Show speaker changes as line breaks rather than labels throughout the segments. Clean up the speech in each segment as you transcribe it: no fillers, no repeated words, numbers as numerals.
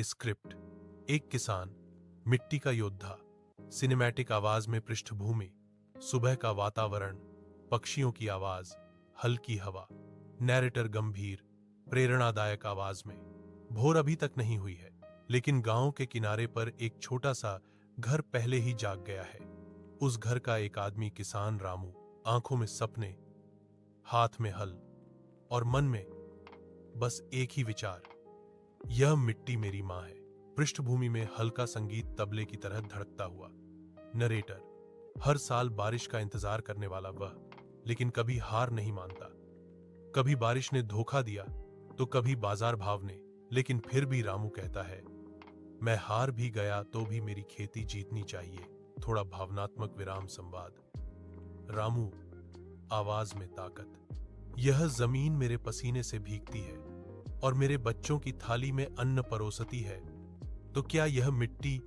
Script. एक किसान, मिट्टी का योद्धा, सिनेमैटिक आवाज में पृष्ठभूमि, सुबह का वातावरण, पक्षियों की आवाज, हल्की हवा, नैरेटर गंभीर, प्रेरणादायक आवाज में। भोर अभी तक नहीं हुई है, लेकिन गांव के किनारे पर एक छोटा सा घर पहले ही जाग गया है। उस घर का एक आदमी किसान रामू, आंखों में सपने, हाथ में हल और मन में बस एक ही विचार, यह मिट्टी मेरी मां है। पृष्ठभूमि में हल्का संगीत तबले की तरह धड़कता हुआ। नरेटर, हर साल बारिश का इंतजार करने वाला वह, लेकिन कभी हार नहीं मानता। कभी बारिश ने धोखा दिया तो कभी बाजार भाव ने, लेकिन फिर भी रामू कहता है, मैं हार भी गया तो भी मेरी खेती जीतनी चाहिए। थोड़ा भावनात्मक विराम संवाद। रामू, आवाज में ताकत। यह जमीन मेरे पसीने से भीगती है और मेरे बच्चों की थाली में अन्न परोसती है, तो क्या यह मिट्टी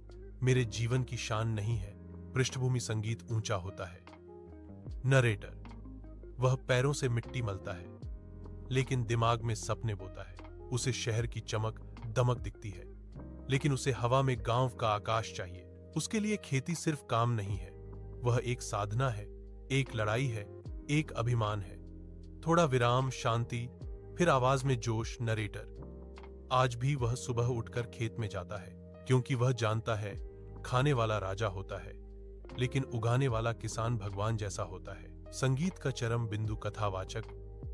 मेरे जीवन की शान नहीं है? पृष्ठभूमि संगीत ऊंचा होता है। नरेटर, वह पैरों से मिट्टी मलता है, लेकिन दिमाग में सपने बोता है। उसे शहर की चमक दमक दिखती है, लेकिन उसे हवा में गांव का आकाश चाहिए। उसके लिए खेती सिर्फ काम नहीं है, वह एक साधना है, एक लड़ाई है, एक अभिमान है। थोड़ा विराम, शांति, फिर आवाज में जोश। नरेटर, आज भी वह सुबह उठकर खेत में जाता है, क्योंकि वह जानता है खाने वाला राजा होता है, लेकिन उगाने वाला किसान भगवान जैसा होता है। संगीत का चरम बिंदु, कथावाचक,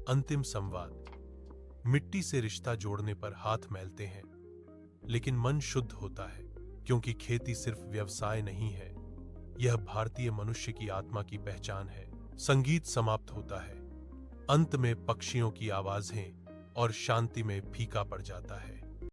अंतिम संवाद। मिट्टी से रिश्ता जोड़ने पर हाथ मैलते हैं, लेकिन मन शुद्ध होता है, क्योंकि खेती सिर्फ व्यवसाय नहीं है, यह भारतीय मनुष्य की आत्मा की पहचान है। संगीत समाप्त होता है, अंत में पक्षियों की आवाजें और शांति में फीका पड़ जाता है।